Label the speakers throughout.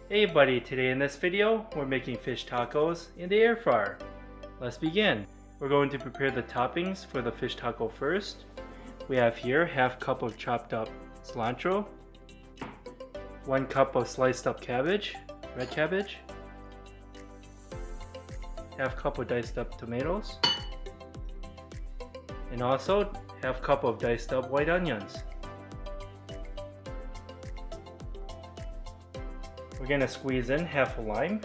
Speaker 1: Hey buddy, today in this video we're making fish tacos in the air fryer. Let's begin. We're going to prepare the toppings for the fish taco first. We have here half cup of chopped up cilantro, 1 cup of sliced up cabbage, red cabbage, half cup of diced up tomatoes, and also half cup of diced up white onions. We're going to squeeze in half a lime.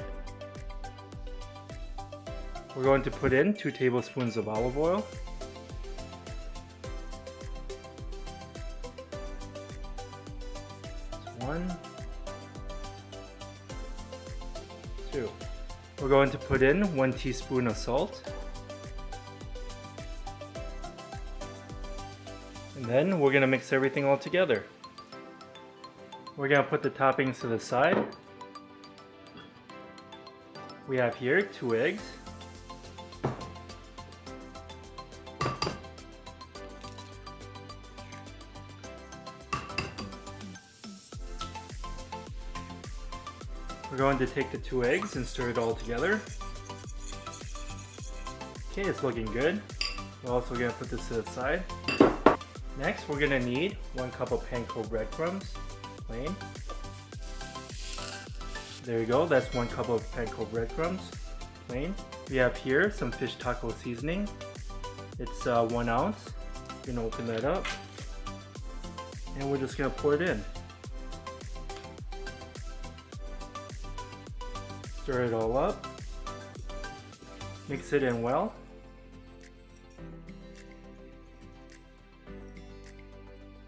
Speaker 1: We're going to put in 2 tablespoons of olive oil. That's 1, 2. We're going to put in 1 teaspoon of salt. And then we're going to mix everything all together. We're going to put the toppings to the side. We have here 2 eggs. We're going to take the 2 eggs and stir it all together. Okay, it's looking good. We're also going to put this to the side. Next, we're going to need 1 cup of panko breadcrumbs, plain. There you go, that's 1 cup of panko breadcrumbs, plain. We have here some fish taco seasoning. It's 1 ounce. We're going to open that up. And we're just going to pour it in. Stir it all up. Mix it in well.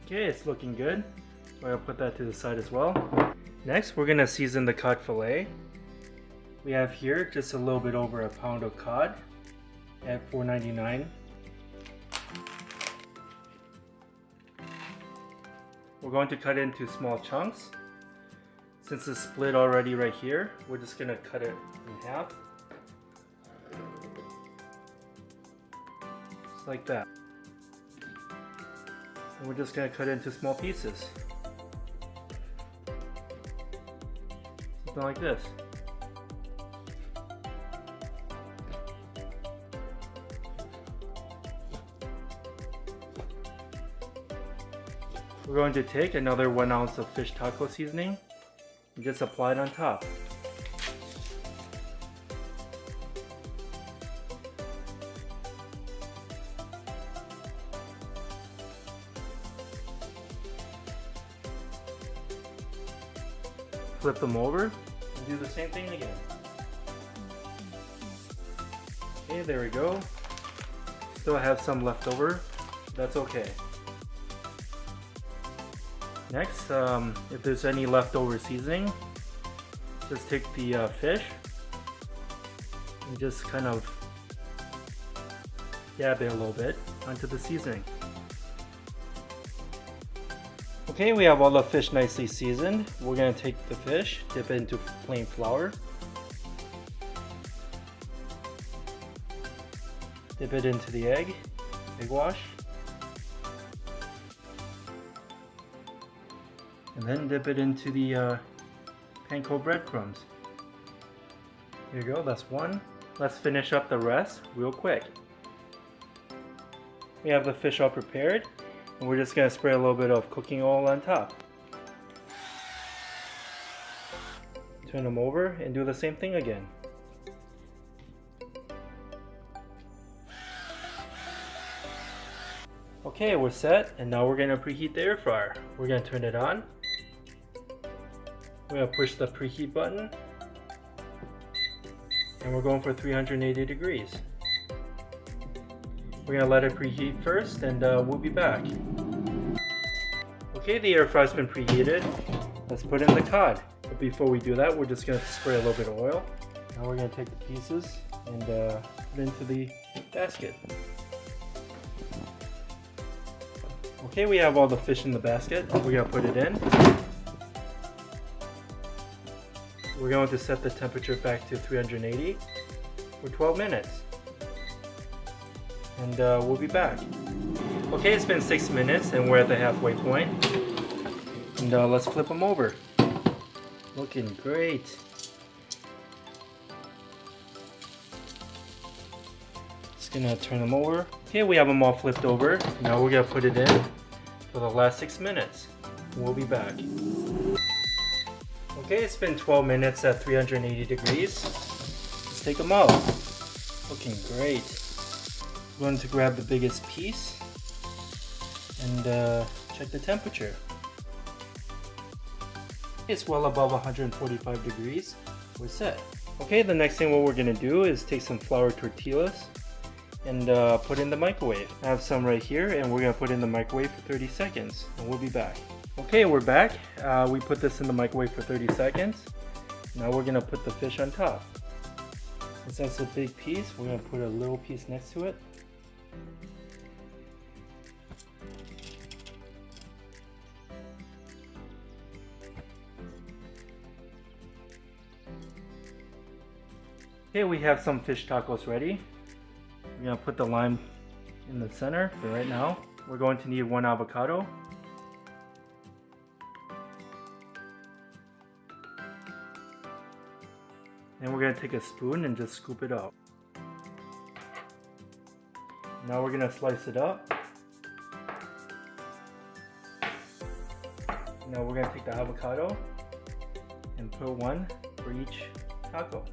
Speaker 1: Okay, it's looking good. We're going to put that to the side as well. Next, we're going to season the cod fillet. We have here just a little bit over a pound of cod at $4.99. We're going to cut it into small chunks. Since it's split already right here, we're just going to cut it in half. Just like that. And we're just going to cut it into small pieces. Something like this. We're going to take another 1 ounce of fish taco seasoning and just apply it on top. Flip them over and do the same thing again. Okay, there we go. Still have some left over. That's okay. Next, if there's any leftover seasoning, just take the fish and just kind of dab it a little bit onto the seasoning. Okay, we have all the fish nicely seasoned. We're going to take the fish, dip it into plain flour, dip it into the egg wash, and then dip it into the panko breadcrumbs. There you go, that's 1. Let's finish up the rest real quick. We have the fish all prepared. And we're just going to spray a little bit of cooking oil on top. Turn them over and do the same thing again. Okay, we're set, and now we're going to preheat the air fryer. We're going to turn it on. We're going to push the preheat button. And we're going for 380 degrees. We're going to let it preheat first, and we'll be back. Okay, the air fryer's been preheated. Let's put in the cod. But before we do that, we're just going to spray a little bit of oil. Now we're going to take the pieces and put it into the basket. Okay, we have all the fish in the basket. We're going to put it in. We're going to set the temperature back to 380 for 12 minutes. And we'll be back. Okay, it's been 6 minutes and we're at the halfway point. And let's flip them over. Looking great. Just gonna turn them over. Okay, we have them all flipped over. Now we're gonna put it in for the last 6 minutes. We'll be back. Okay, it's been 12 minutes at 380 degrees. Let's take them out. Looking great. I'm going to grab the biggest piece and check the temperature. It's well above 145 degrees. We're set. Okay, the next thing what we're gonna do is take some flour tortillas and put in the microwave. I have some right here and we're gonna put in the microwave for 30 seconds and we'll be back. Okay, we're back. We put this in the microwave for 30 seconds. Now we're gonna put the fish on top. Since that's a big piece, we're gonna put a little piece next to it. Okay, we have some fish tacos ready. We're gonna put the lime in the center for right now. We're going to need 1 avocado. And we're gonna take a spoon and just scoop it out. Now we're gonna slice it up. Now we're gonna take the avocado and put 1 for each taco.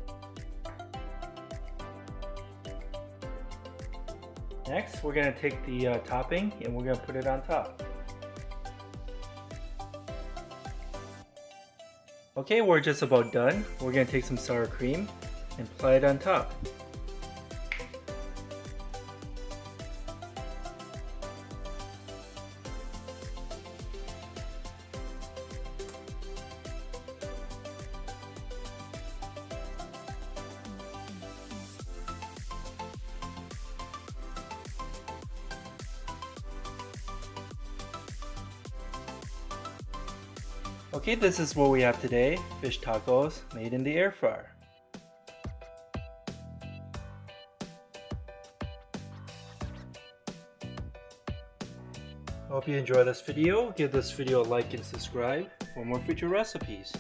Speaker 1: Next, we're going to take the topping and we're going to put it on top. Okay, we're just about done. We're going to take some sour cream and apply it on top. Okay, this is what we have today, fish tacos made in the air fryer. I hope you enjoyed this video. Give this video a like and subscribe for more future recipes.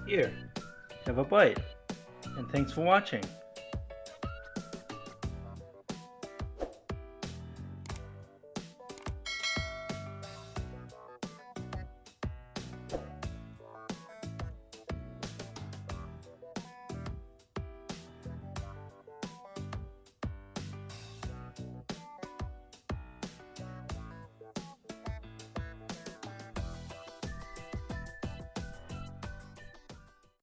Speaker 1: Here, have a bite, and thanks for watching.